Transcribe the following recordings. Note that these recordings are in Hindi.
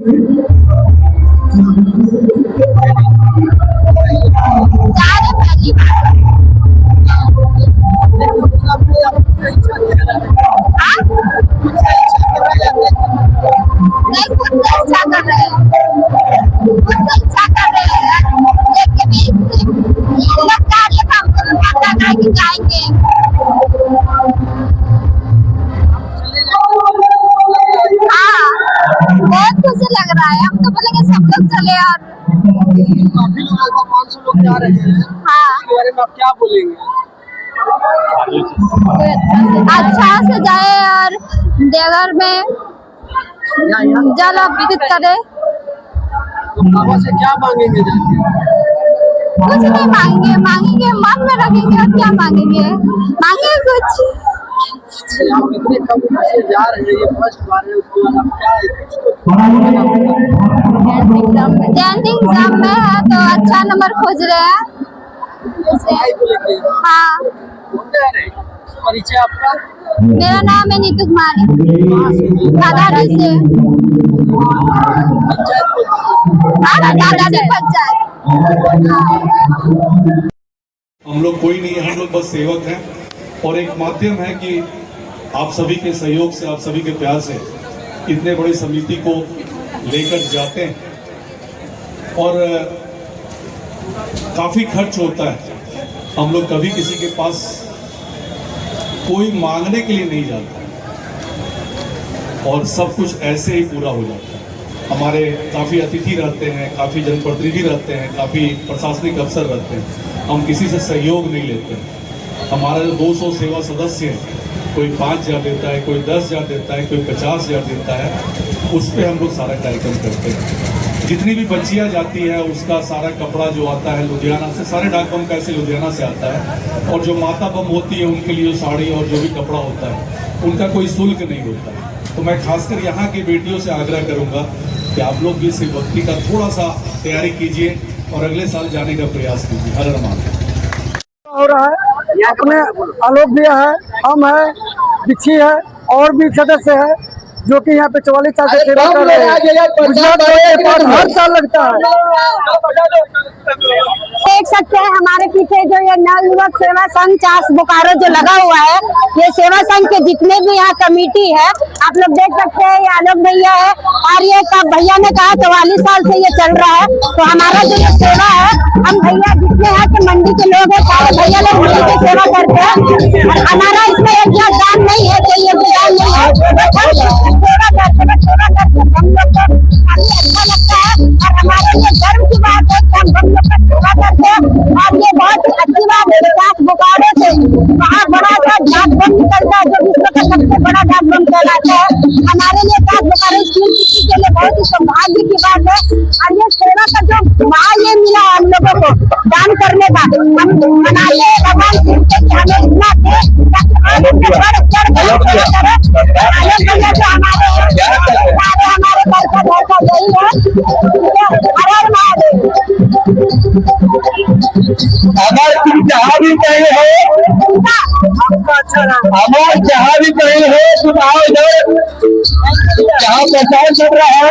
पहली बार। नहीं, खुद से इच्छा कर रहे हैं, खुद से इच्छा कर रहे हैं, लेकिन ये लोग कार्य काम करके जाएंगे। हाँ, बहुत खुशी लग रहा है। हम तो बोलेंगे सब लोग चले और काफी लोग 500 लोग जा रहे हैं। हाँ, इसके बारे में आप क्या बोलेंगे? अच्छा से जाए और देवघर में जल अर्पित करे। बाबा से क्या मांगेंगे जाके? कुछ नहीं मांगेंगे, मांगेंगे मन में रखेंगे और क्या मांगेंगे, मांगेंगे कुछ। आप इतने कम से जा रहे हैं, ये फर्स्ट बार है, उसके बाद आप क्या टेंथ एग्जाम में है तो अच्छा नंबर खोज रहे हैं। हाँ, परिचय आपका? मेरा नाम है नीतू कुमारी, दादाजी से। दादाजी पंचायत। हम लोग कोई नहीं है, हम लोग बस सेवक हैं और एक माध्यम है कि आप सभी के सहयोग से, आप सभी के प्यार से इतने बड़ी समिति को लेकर जाते हैं और काफी खर्च होता है। हम लोग कभी किसी के पास कोई मांगने के लिए नहीं जाता और सब कुछ ऐसे ही पूरा हो जाता है। हमारे काफ़ी अतिथि रहते हैं, काफ़ी जनप्रतिनिधि रहते हैं, काफ़ी प्रशासनिक अफसर रहते हैं। हम किसी से सहयोग नहीं लेते हैं। हमारा जो 200 सेवा सदस्य है, कोई 5,000 देता है, कोई 10,000 देता है, कोई 50,000 देता है, उस पर हम लोग सारा कार्यक्रम करते हैं। जितनी भी बच्चियाँ जाती है उसका सारा कपड़ा जो आता है लुधियाना से, सारे डाक बम का ऐसे लुधियाना से आता है। और जो माता बम होती है उनके लिए साड़ी और जो भी कपड़ा होता है उनका कोई शुल्क नहीं होता है। तो मैं खासकर यहाँ की बेटियों से आग्रह करूँगा कि आप लोग भी शिव भक्ति का थोड़ा सा तैयारी कीजिए और अगले साल जाने का प्रयास कीजिए। हर हर महादेव। हो रहा है, अपने आलोक भैया है, हम है, बिच्छी है और भी सदस्य है जो कि यहाँ पे 44 साल से सेवा कर रहे हैं। गुजरात हर साल लगता है। देख सकते हैं हमारे पीछे जो ये नव युवक सेवा संघ चास बोकारो जो लगा हुआ है, ये सेवा संघ के जितने भी यहाँ कमेटी है आप लोग देख सकते हैं। ये आलोक भैया है और ये भैया ने कहा 44 साल से ये चल रहा है। तो हमारा जो ये सेवा है, हम भैया जितने यहाँ के मंडी के लोग हैं सारे भैया लोग मिल के सेवा करते हैं। और हमारा इसमें एक दान नहीं है, कोई ये दान नहीं है, सेवा करते हम लोग को काफी अच्छा लगता है। और हमारे लिए गर्व की बात है कि हम लोग का सेवा करते हैं। और ये बहुत ही अच्छी बात है। चास बोकारो से वहाँ बड़ा सा डाक बम निकलता है जो विश्व का सबसे बड़ा डाक बम कहलाता है। हमारे लिए चास बोकारो स्कूल के लिए बहुत ही सौभाग्य की बात है। और ये सेवा का जो भाग्य मिला हम लोगों को दान करने का, हम मनाते हैं भगवान शिव से कि हमें इतना दे ताकि आगे से बढ़ चढ़ कर सेवा करें। आलोक भैया जो हमारे घर का यही है। हर हर महादेव। अमर तुम जहाँ भी कहीं हो, अमर जहाँ भी कहीं हो, तुम आओ इधर जहाँ प्रचार चल रहा है।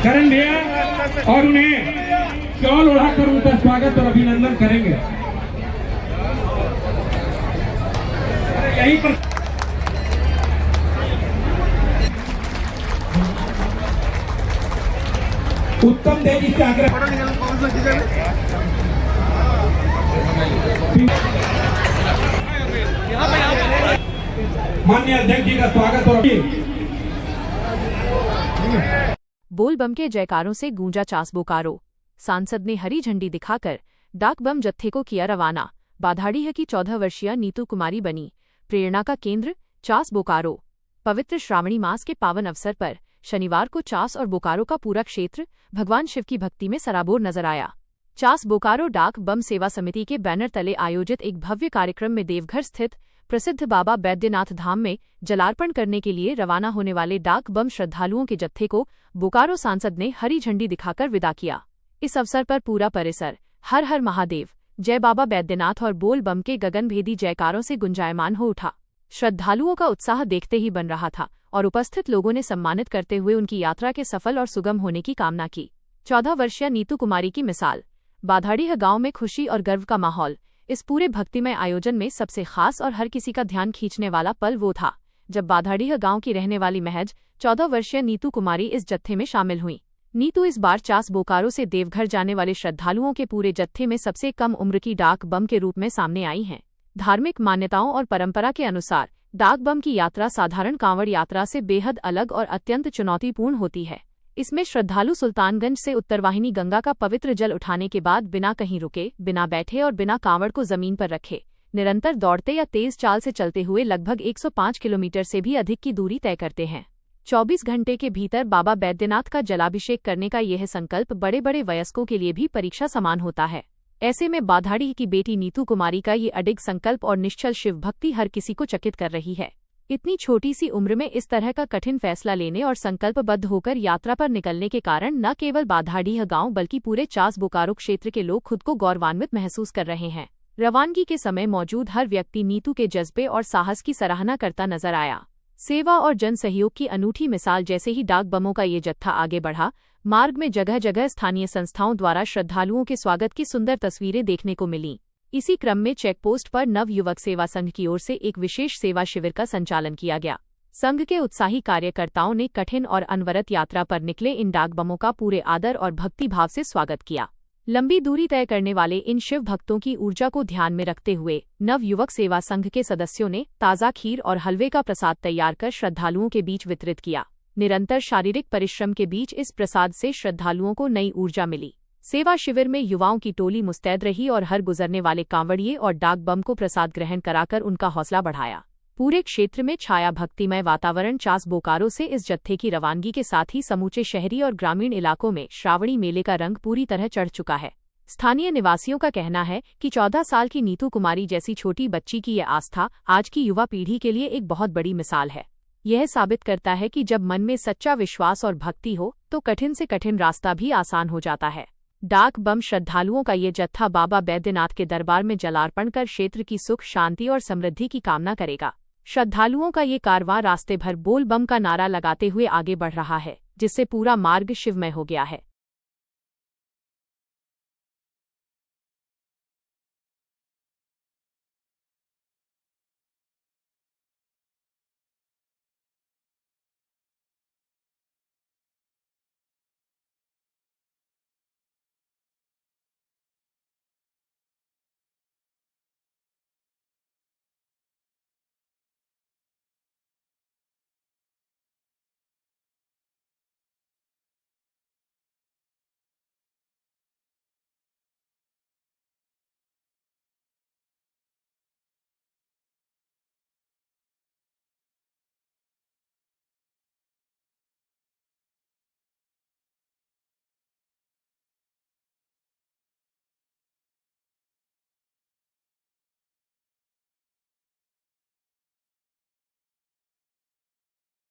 करण भैया और उन्हें शॉल ओढ़ाकर उनका स्वागत और अभिनंदन करेंगे। यहीं पर उत्तम देव जी से आग्रह। माननीय अध्यक्ष जी का स्वागत और बोल बम के जयकारों से गूंजा चास बोकारो। सांसद ने हरी झंडी दिखाकर डाक बम जत्थे को किया रवाना। बाधाड़ी है कि 14 वर्षीय नीतू कुमारी बनी प्रेरणा का केंद्र चास बोकारो। पवित्र श्रावणी मास के पावन अवसर पर शनिवार को चास और बोकारो का पूरा क्षेत्र भगवान शिव की भक्ति में सराबोर नजर आया। चास बोकारो डाक बम सेवा समिति के बैनर तले आयोजित एक भव्य कार्यक्रम में देवघर स्थित प्रसिद्ध बाबा बैद्यनाथ धाम में जलार्पण करने के लिए रवाना होने वाले डाक बम श्रद्धालुओं के जत्थे को बोकारो सांसद ने हरी झंडी दिखाकर विदा किया। इस अवसर पर पूरा परिसर हर हर महादेव, जय बाबा बैद्यनाथ और बोल बम के गगनभेदी जयकारों से गुंजायमान हो उठा। श्रद्धालुओं का उत्साह देखते ही बन रहा था और उपस्थित लोगों ने सम्मानित करते हुए उनकी यात्रा के सफल और सुगम होने की कामना की। 14 वर्षीय नीतू कुमारी की मिसाल। बाधाड़ीह गांव में खुशी और गर्व का माहौल। इस पूरे भक्तिमय आयोजन में सबसे खास और हर किसी का ध्यान खींचने वाला पल वो था जब बाधाड़ीह गांव की रहने वाली महज 14 वर्षीय नीतू कुमारी इस जत्थे में शामिल हुई। नीतू इस बार चास बोकारो से देवघर जाने वाले श्रद्धालुओं के पूरे जत्थे में सबसे कम उम्र की डाक बम के रूप में सामने आई हैं। धार्मिक मान्यताओं और परंपरा के अनुसार डाक बम की यात्रा साधारण कांवड़ यात्रा से बेहद अलग और अत्यंत चुनौतीपूर्ण होती है। इसमें श्रद्धालु सुल्तानगंज से उत्तरवाहिनी गंगा का पवित्र जल उठाने के बाद बिना कहीं रुके, बिना बैठे और बिना कांवड़ को जमीन पर रखे निरंतर दौड़ते या तेज चाल से चलते हुए लगभग 105 किलोमीटर से भी अधिक की दूरी तय करते हैं। 24 घंटे के भीतर बाबा बैद्यनाथ का जलाभिषेक करने का यह संकल्प बड़े बड़े वयस्कों के लिए भी परीक्षा समान होता है। ऐसे में बाधाड़ीह की बेटी नीतू कुमारी का ये अडिग संकल्प और निश्चल शिव भक्ति हर किसी को चकित कर रही है। इतनी छोटी सी उम्र में इस तरह का कठिन फैसला लेने और संकल्पबद्ध होकर यात्रा पर निकलने के कारण न केवल बाधाड़ीह गांव बल्कि पूरे चास बोकारो क्षेत्र के लोग खुद को गौरवान्वित महसूस कर रहे हैं। रवानगी के समय मौजूद हर व्यक्ति नीतू के जज्बे और साहस की सराहना करता नजर आया। सेवा और जन सहयोग की अनूठी मिसाल। जैसे ही डाक बमों का ये जत्था आगे बढ़ा, मार्ग में जगह जगह स्थानीय संस्थाओं द्वारा श्रद्धालुओं के स्वागत की सुंदर तस्वीरें देखने को मिलीं। इसी क्रम में चेकपोस्ट पर नव युवक सेवा संघ की ओर से एक विशेष सेवा शिविर का संचालन किया गया। संघ के उत्साही कार्यकर्ताओं ने कठिन और अनवरत यात्रा पर निकले इन डाक बमों का पूरे आदर और भक्तिभाव से स्वागत किया। लंबी दूरी तय करने वाले इन शिव भक्तों की ऊर्जा को ध्यान में रखते हुए नव युवक सेवा संघ के सदस्यों ने ताज़ा खीर और हलवे का प्रसाद तैयार कर श्रद्धालुओं के बीच वितरित किया। निरंतर शारीरिक परिश्रम के बीच इस प्रसाद से श्रद्धालुओं को नई ऊर्जा मिली। सेवा शिविर में युवाओं की टोली मुस्तैद रही और हर गुजरने वाले कांवड़िए और डाक बम को प्रसाद ग्रहण कराकर उनका हौसला बढ़ाया। पूरे क्षेत्र में छाया भक्तिमय वातावरण। चास बोकारो से इस जत्थे की रवानगी के साथ ही समूचे शहरी और ग्रामीण इलाकों में श्रावणी मेले का रंग पूरी तरह चढ़ चुका है। स्थानीय निवासियों का कहना है कि 14 साल की नीतू कुमारी जैसी छोटी बच्ची की ये आस्था आज की युवा पीढ़ी के लिए एक बहुत बड़ी मिसाल है। यह साबित करता है कि जब मन में सच्चा विश्वास और भक्ति हो तो कठिन से कठिन रास्ता भी आसान हो जाता है। डाक बम श्रद्धालुओं का ये जत्था बाबा बैद्यनाथ के दरबार में जलार्पण कर क्षेत्र की सुख, शांति और समृद्धि की कामना करेगा। श्रद्धालुओं का ये कारवां रास्ते भर बोल बम का नारा लगाते हुए आगे बढ़ रहा है, जिससे पूरा मार्ग शिवमय हो गया है।